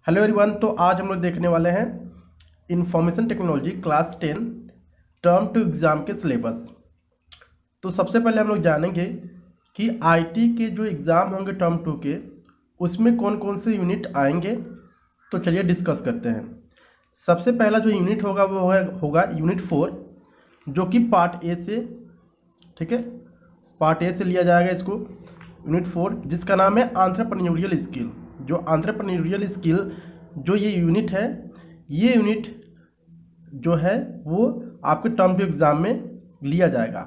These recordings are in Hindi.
Hello everyone. तो आज हम लोग देखने वाले हैं information technology class 10 term two exam के सिलेबस। तो सबसे पहले हम लोग जानेंगे कि आईटी के जो एग्ज़ाम होंगे टर्म 2 के, उसमें कौन कौन से यूनिट आएंगे। तो चलिए डिस्कस करते हैं। सबसे पहला जो यूनिट होगा वो होगा यूनिट 4, जो कि पार्ट ए से, ठीक है, पार्ट ए से लिया जाएगा इसको। यूनिट 4 जिसका नाम है एंटरप्रेन्योरियल स्किल। जो एंटरप्रेन्योरियल स्किल जो ये यूनिट है, ये यूनिट जो है वो आपके टर्म टू एग्ज़ाम में लिया जाएगा।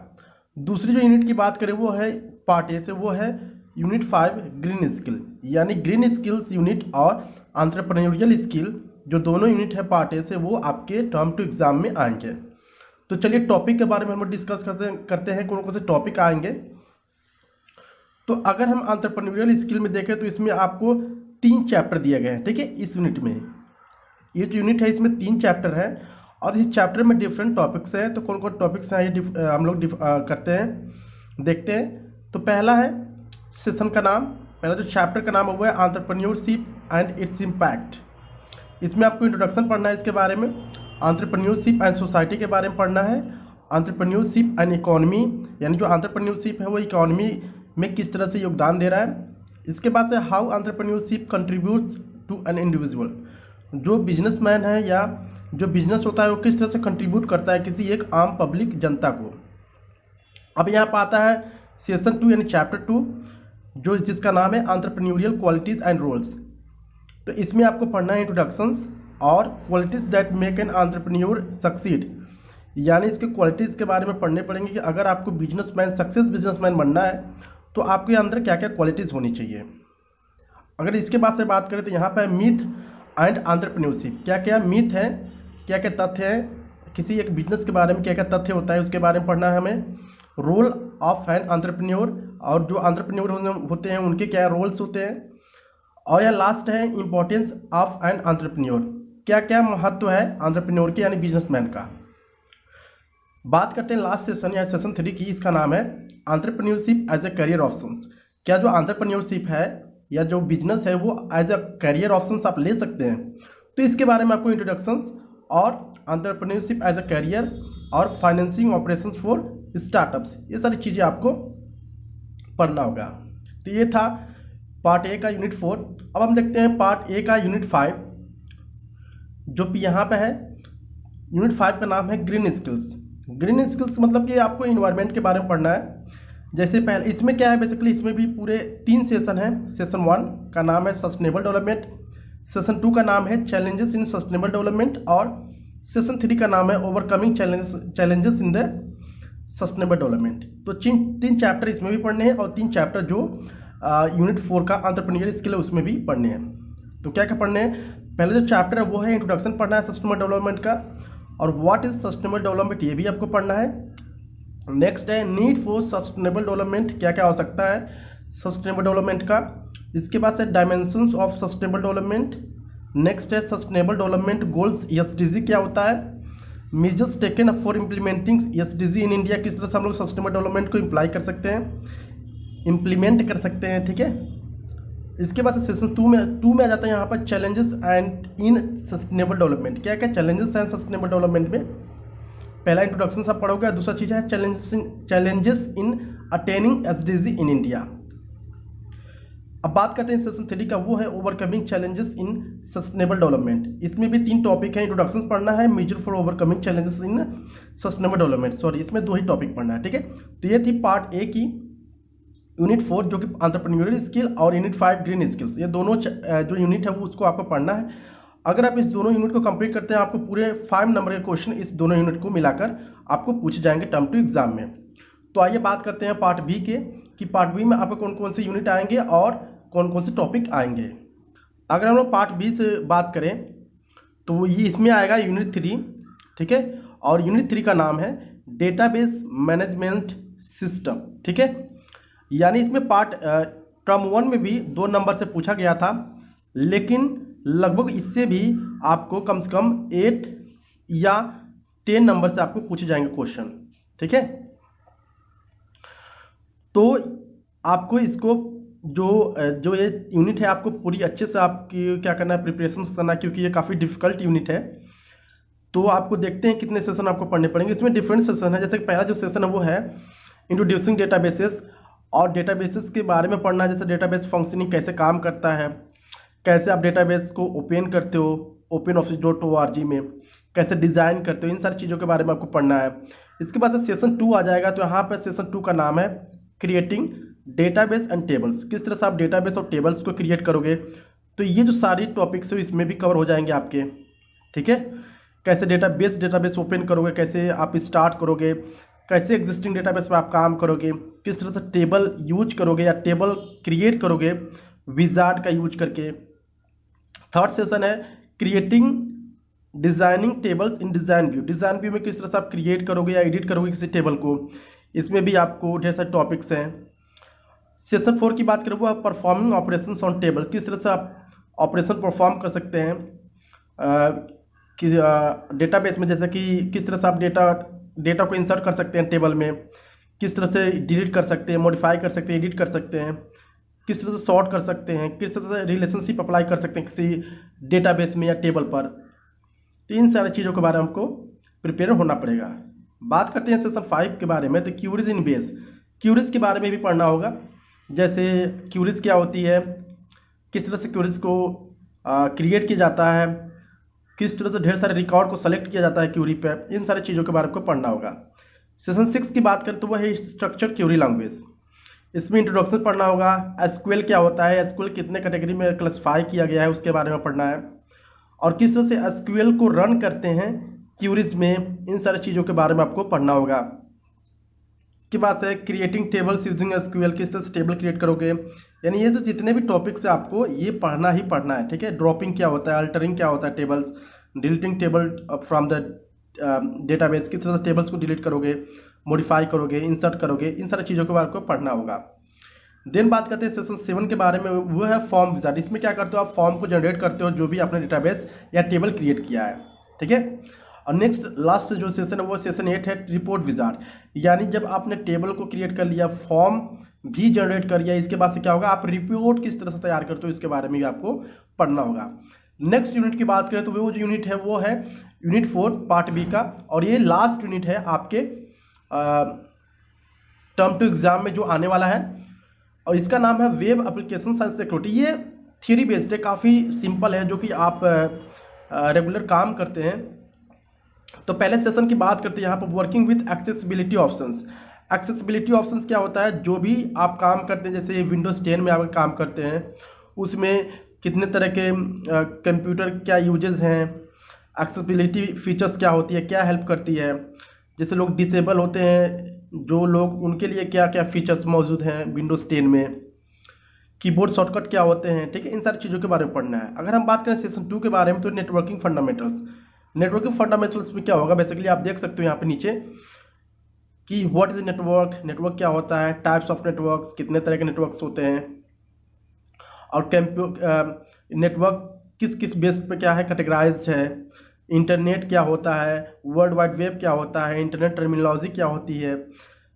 दूसरी जो यूनिट की बात करें वो है पार्ट ए से, वो है यूनिट 5 ग्रीन स्किल। यानी ग्रीन स्किल्स यूनिट और एंटरप्रेन्योरियल स्किल जो दोनों यूनिट है पार्ट ए से, वो आपके टर्म टू एग्ज़ाम में आएंगे। तो चलिए टॉपिक के बारे में हम डिस्कस करते हैं कौन कौन से टॉपिक आएंगे। तो अगर हम एंटरप्रेन्योरियल स्किल में देखें तो इसमें आपको 3 चैप्टर दिए गए हैं, ठीक है। इस यूनिट में, ये जो यूनिट है इसमें 3 चैप्टर है और इस चैप्टर में डिफरेंट टॉपिक्स हैं। तो कौन कौन टॉपिक्स हैं ये हम लोग करते हैं, देखते हैं। तो पहला है सेशन का नाम, पहला जो चैप्टर का नाम है वो है एंटरप्रेन्योरशिप एंड इट्स इम्पैक्ट। इसमें आपको इंट्रोडक्शन पढ़ना है इसके बारे में, एंटरप्रेन्योरशिप एंड सोसाइटी के बारे में पढ़ना है, एंटरप्रेन्योरशिप एंड इकोनॉमी, यानी जो एंटरप्रेन्योरशिप है वो इकोनॉमी में किस तरह से योगदान दे रहा है। इसके बाद से how entrepreneurship contributes to an individual, जो बिजनेसमैन है या जो बिजनेस होता है वो किस तरह से कंट्रीब्यूट करता है किसी एक आम पब्लिक जनता को। अब यहाँ पर आता है सेशन 2 यानी चैप्टर 2, जो जिसका नाम है एंटरप्रेन्योरियल क्वालिटीज़ एंड रोल्स। तो इसमें आपको पढ़ना है इंट्रोडक्शंस और qualities that make an entrepreneur succeed, यानी इसके क्वालिटीज़ के बारे में पढ़ने पड़ेंगे कि अगर आपको सक्सेस बिजनेसमैन बनना है तो आपके अंदर क्या क्या क्वालिटीज़ होनी चाहिए। अगर इसके बाद से बात करें तो यहाँ पर मीथ एंड एंटरप्रेन्योरशिप, क्या क्या मीथ है, क्या क्या तथ्य है, किसी एक बिजनेस के बारे में क्या क्या तथ्य होता है उसके बारे में पढ़ना है हमें। रोल ऑफ एन एंटरप्रेन्योर, और जो एंटरप्रेन्योर होते हैं उनके क्या रोल्स होते हैं। और यह लास्ट है इंपॉर्टेंस ऑफ एन एंटरप्रेन्योर, क्या क्या महत्व है एंटरप्रेन्योर के यानी बिजनेसमैन का। बात करते हैं लास्ट सेशन या सेशन 3 की, इसका नाम है entrepreneurship as a career options. क्या जो एंटरप्रेन्योरशिप है या जो बिजनेस है वो एज अ करियर ऑप्शंस आप ले सकते हैं। तो इसके बारे में आपको इंट्रोडक्शंस और एंटरप्रेन्योरशिप एज अ करियर और फाइनेंसिंग ऑपरेशंस फॉर स्टार्टअप्स, ये सारी चीज़ें आपको पढ़ना होगा। तो ये था पार्ट ए का यूनिट 4। अब हम देखते हैं पार्ट ए का यूनिट 5, जो यहाँ पे है। यूनिट 5 का नाम है ग्रीन स्किल्स। ग्रीन स्किल्स मतलब कि आपको इन्वायरमेंट के बारे में पढ़ना है। जैसे पहले इसमें क्या है, बेसिकली इसमें भी पूरे 3 सेशन हैं। सेशन 1 का नाम है सस्टेनेबल डेवलपमेंट, सेशन 2 का नाम है चैलेंजेस इन सस्टेनेबल डेवलपमेंट, और सेशन 3 का नाम है overcoming challenges in the sustainable development. तो 3 चैप्टर इसमें भी पढ़ने हैं और 3 चैप्टर जो यूनिट 4 का एंटरप्रेन्योरियल स्किल है उसमें भी पढ़ने हैं। तो क्या क्या पढ़ने हैं, पहले जो चैप्टर है वो है इंट्रोडक्शन पढ़ना है सस्टेनेबल डेवलपमेंट का, और व्हाट इज सस्टेनेबल डेवलपमेंट ये भी आपको पढ़ना है। नेक्स्ट है नीड फॉर सस्टेनेबल डेवलपमेंट, क्या क्या आवश्यकता है सस्टेनेबल डेवलपमेंट का। इसके बाद से dimensions of sustainable development. Next है सस्टेनेबल डेवलपमेंट गोल्स, एसडीजी क्या होता है, measures taken for implementing SDG in India, किस तरह से हम लोग सस्टेनेबल डेवलपमेंट को इम्प्लीमेंट कर सकते हैं, ठीक है। इसके बाद से सेशन 2 में आ जाता है यहाँ पर challenges and in sustainable development, क्या क्या चैलेंजेस हैं सस्टेनेबल डेवलपमेंट में। पहला इंट्रोडक्शन सब पढ़ोगे, दूसरा चीज़ है challenges in attaining SDG in India. अब बात करते हैं सेशन 3 का, वो है overcoming challenges in sustainable development. इसमें भी 3 टॉपिक हैं, इंट्रोडक्शन पढ़ना है, measure for overcoming challenges in sustainable development, sorry इसमें 2 ही टॉपिक पढ़ना है, ठीक है। तो ये थी पार्ट ए की यूनिट 4 जो कि एंटरप्रेन्योरियल स्किल, और यूनिट 5 ग्रीन स्किल्स। ये दोनों जो यूनिट है वो उसको आपको पढ़ना है। अगर आप इस दोनों यूनिट को कंप्लीट करते हैं आपको पूरे 5 नंबर के क्वेश्चन इस दोनों यूनिट को मिलाकर आपको पूछे जाएंगे टर्म टू एग्जाम में। तो आइए बात करते हैं पार्ट बी के, कि पार्ट बी में आपको कौन कौन से यूनिट आएंगे और कौन कौन से टॉपिक आएंगे। अगर हम लोग पार्ट बी से बात करें तो ये इसमें आएगा यूनिट 3, ठीक है, और यूनिट 3 का नाम है डेटाबेस मैनेजमेंट सिस्टम, ठीक है। यानी इसमें पार्ट टर्म 1 में भी 2 नंबर से पूछा गया था, लेकिन लगभग इससे भी आपको कम से कम 8 या 10 नंबर से आपको पूछे जाएंगे क्वेश्चन, ठीक है। तो आपको इसको जो ये यूनिट है आपको पूरी अच्छे से आपकी क्या करना है, प्रिपरेशन करना है, क्योंकि ये काफ़ी डिफिकल्ट यूनिट है। तो आपको देखते हैं कितने सेशन आपको पढ़ने पड़ेंगे। इसमें डिफरेंट सेशन है। जैसे कि पहला जो सेशन है वो है इंट्रोड्यूसिंग डेटाबेसेस, और डेटाबेसेस के बारे में पढ़ना है। जैसे डेटाबेस फंक्शनिंग कैसे काम करता है, कैसे आप डेटाबेस को ओपन करते हो OpenOffice.org में, कैसे डिज़ाइन करते हो, इन सारी चीज़ों के बारे में आपको पढ़ना है। इसके बाद से सेशन 2 आ जाएगा। तो यहाँ पर सेशन 2 का नाम है क्रिएटिंग डेटाबेस एंड टेबल्स। किस तरह से आप डेटाबेस और टेबल्स को क्रिएट करोगे। तो ये जो सारी टॉपिक्स है इसमें भी कवर हो जाएंगे आपके, ठीक है। कैसे डेटाबेस ओपन करोगे, कैसे आप स्टार्ट करोगे, कैसे एग्जिस्टिंग डेटाबेस पे आप काम करोगे, किस तरह से टेबल यूज करोगे या टेबल क्रिएट करोगे विजार्ड का यूज करके। थर्ड सेशन है क्रिएटिंग डिजाइनिंग टेबल्स इन डिज़ाइन व्यू। डिज़ाइन व्यू में किस तरह से आप क्रिएट करोगे या एडिट करोगे किसी टेबल को। इसमें भी आपको ढेर सारे टॉपिक्स हैं। सेशन 4 की बात करें वो आप परफॉर्मिंग ऑपरेशंस ऑन टेबल। किस तरह से आप ऑपरेशन परफॉर्म कर सकते हैं कि डेटाबेस में, जैसे कि किस तरह से आप डेटा को इंसर्ट कर सकते हैं टेबल में, किस तरह से डिलीट कर सकते हैं, मॉडिफाई कर सकते हैं, एडिट कर सकते हैं, किस तरह से सॉर्ट कर सकते हैं, किस तरह से रिलेशनशिप अप्लाई कर सकते हैं किसी डेटाबेस में या टेबल पर। तो इन सारी चीज़ों के बारे में हमको प्रिपेयर होना पड़ेगा। बात करते हैं सेशन 5 के बारे में। तो क्यूरीज इन बेस, क्यूरीज के बारे में भी पढ़ना होगा। जैसे क्यूरीज क्या होती है, किस तरह से क्यूरीज को क्रिएट किया जाता है, किस तरह से ढेर सारे रिकॉर्ड को सेलेक्ट किया जाता है क्यूरी पे, इन सारी चीज़ों के बारे में पढ़ना होगा। सेशन 6 की बात करें तो वह है स्ट्रक्चर क्यूरी लैंग्वेज। इसमें इंट्रोडक्शन पढ़ना होगा। एसक्यूएल क्या होता है, एसक्यूएल कितने कैटेगरी में क्लासिफाई किया गया है उसके बारे में पढ़ना है, और किस तरह से एसक्यूएल को रन करते हैं क्यूरीज में, इन सारी चीज़ों के बारे में आपको पढ़ना होगा। की बात है क्रिएटिंग टेबल्स यूजिंग एसक्यूएल, किस तरह से टेबल क्रिएट करोगे। यानी ये जो जितने भी टॉपिक्स है आपको ये पढ़ना ही पढ़ना है, ठीक है। ड्रॉपिंग क्या होता है, अल्टरिंग क्या होता है tables, deleting table from the database, किस तरह से टेबल्स को डिलीट करोगे, मॉडिफाई करोगे, इंसर्ट करोगे, इन सारी चीज़ों के बारे में पढ़ना होगा। देन बात करते हैं सेशन 7 के बारे में, वो है फॉर्म विजार्ड। इसमें क्या करते हो, आप फॉर्म को जनरेट करते हो जो भी आपने डेटाबेस या टेबल क्रिएट किया है, ठीक है। और नेक्स्ट लास्ट जो सेशन है वो सेशन 8 है रिपोर्ट विजार्ड। यानी जब आपने टेबल को क्रिएट कर लिया, फॉर्म भी जनरेट कर लिया, इसके बाद से क्या होगा, आप रिपोर्ट किस तरह से तैयार करते हो इसके बारे में भी आपको पढ़ना होगा। नेक्स्ट यूनिट की बात करें तो वो जो यूनिट है वो है यूनिट 4 पार्ट बी का, और ये लास्ट यूनिट है आपके टर्म टू एग्जाम में जो आने वाला है, और इसका नाम है वेब एप्लीकेशन एंड सिक्योरिटी। ये थ्योरी बेस्ड है, काफ़ी सिंपल है, जो कि आप रेगुलर काम करते हैं। तो पहले सेशन की बात करते हैं यहाँ पर working with accessibility options. Accessibility options क्या होता है, जो भी आप काम करते हैं, जैसे विंडोज़ 10 में आप काम करते हैं उसमें कितने तरह के कंप्यूटर क्या यूजेस हैं, एक्सेसिबिलिटी फीचर्स क्या होती है, क्या हेल्प करती है। जैसे लोग डिसेबल होते हैं जो लोग, उनके लिए क्या क्या फीचर्स मौजूद हैं विंडोज़ 10 में, कीबोर्ड शॉर्टकट क्या होते हैं, ठीक है। इन सारी चीज़ों के बारे में पढ़ना है। अगर हम बात करें सेशन 2 के बारे में तो नेटवर्किंग फंडामेंटल्स। नेटवर्किंग फंडामेंटल्स में क्या होगा, बेसिकली आप देख सकते हो यहाँ पे नीचे कि व्हाट इज नेटवर्क, नेटवर्क क्या होता है, टाइप्स ऑफ नेटवर्क्स, कितने तरह के नेटवर्क्स होते हैं, और नेटवर्क किस किस बेस पे क्या है कैटेगराइज्ड है, इंटरनेट क्या होता है, वर्ल्ड वाइड वेब क्या होता है, इंटरनेट टर्मिनोलॉजी क्या होती है,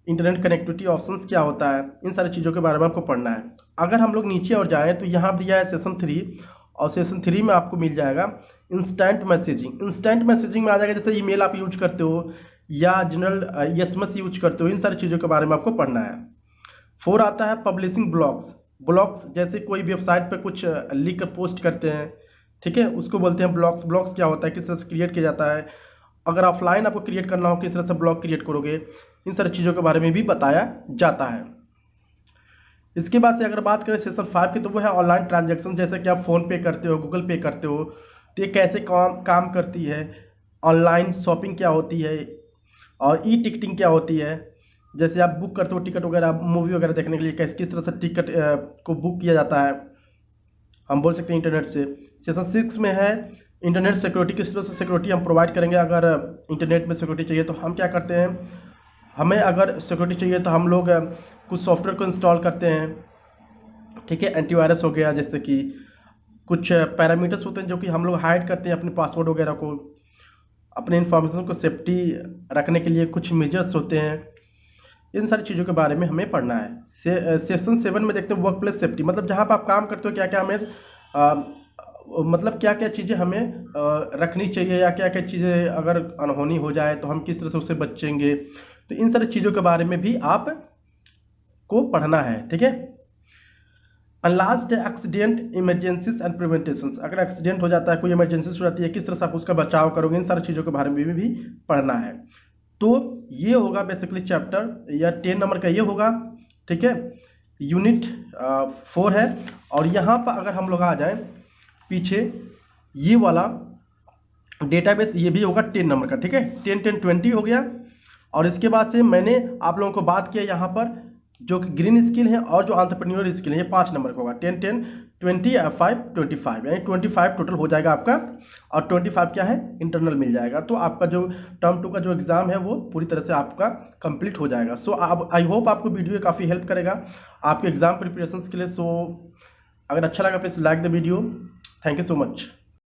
इंटरनेट कनेक्टिविटी ऑप्शंस क्या होता है, इन सारी चीज़ों के बारे में आपको पढ़ना है। अगर हम लोग नीचे और जाएँ तो यहाँ दिया है सेशन 3, और सेशन 3 में आपको मिल जाएगा इंस्टेंट मैसेजिंग। इंस्टेंट मैसेजिंग में आ जाएगा जैसे ईमेल आप यूज करते हो या जनरल एसएमएस यूज करते हो, इन सारी चीज़ों के बारे में आपको पढ़ना है। 4 आता है पब्लिशिंग ब्लॉग्स। ब्लॉग्स जैसे कोई वेबसाइट पे कुछ लिख कर पोस्ट करते हैं, ठीक है, उसको बोलते हैं ब्लॉग्स। ब्लॉग्स क्या होता है, किस तरह से क्रिएट किया जाता है, अगर ऑफलाइन आपको क्रिएट करना हो किस तरह से ब्लॉग क्रिएट करोगे, इन सारी चीज़ों के बारे में भी बताया जाता है। इसके बाद से अगर बात करें सेशन 5 की तो वो है ऑनलाइन ट्रांजैक्शन। जैसे कि आप फ़ोन पे करते हो, गूगल पे करते हो, तो ये कैसे काम करती है, ऑनलाइन शॉपिंग क्या होती है, और ई टिकटिंग क्या होती है। जैसे आप बुक करते हो टिकट वगैरह, मूवी वगैरह देखने के लिए किस तरह से टिकट को बुक किया जाता है, हम बोल सकते हैं इंटरनेट से। सेशन 6 में है इंटरनेट सिक्योरिटी, किस तरह से सिक्योरिटी हम प्रोवाइड करेंगे। अगर इंटरनेट में सिक्योरिटी चाहिए तो हम क्या करते हैं, हमें अगर सिक्योरिटी चाहिए तो हम लोग कुछ सॉफ्टवेयर को इंस्टॉल करते हैं, ठीक है। एंटीवायरस हो गया, जैसे कि कुछ पैरामीटर्स होते हैं जो कि हम लोग हाइड करते हैं अपने पासवर्ड वगैरह को, अपने इन्फॉर्मेशन को सेफ्टी रखने के लिए कुछ मेजर्स होते हैं। इन सारी चीज़ों के बारे में हमें पढ़ना है। सेक्शन 7 में देखते हैं वर्क प्लेस सेफ्टी, मतलब जहाँ पर आप काम करते हो क्या क्या हमें मतलब क्या क्या चीज़ें हमें रखनी चाहिए, या क्या क्या चीज़ें अगर अनहोनी हो जाए तो हम किस तरह से उससे बचेंगे। तो इन सारी चीज़ों के बारे में भी आप को पढ़ना है, ठीक है। लास्ट एक्सीडेंट इमरजेंसीज एंड प्रिवेंटेशंस, अगर एक्सीडेंट हो जाता है, कोई इमरजेंसीज हो जाती है, किस तरह से आप उसका बचाव करोगे, इन सारी चीज़ों के बारे में भी पढ़ना है। तो ये होगा बेसिकली चैप्टर या 10 नंबर का ये होगा, ठीक है। यूनिट 4 है। और यहाँ पर अगर हम लोग आ जाएं पीछे, ये वाला डेटाबेस ये भी होगा 10 नंबर का, ठीक है। 10, 10, 20 हो गया। और इसके बाद से मैंने आप लोगों को बात किया यहाँ पर जो कि ग्रीन स्किल है और जो एंटरप्रेन्योर स्किल है, ये 5 नंबर का होगा। 10, 10, 20, 5, 25, यानी 25 टोटल हो जाएगा आपका। और 25 क्या है, इंटरनल मिल जाएगा। तो आपका जो टर्म 2 का जो एग्ज़ाम है वो पूरी तरह से आपका कंप्लीट हो जाएगा। सो अब आई होप आपको वीडियो काफ़ी हेल्प करेगा आपके एग्ज़ाम प्रिपरेशन के लिए। सो अगर अच्छा लगा please like the video. Thank you so much.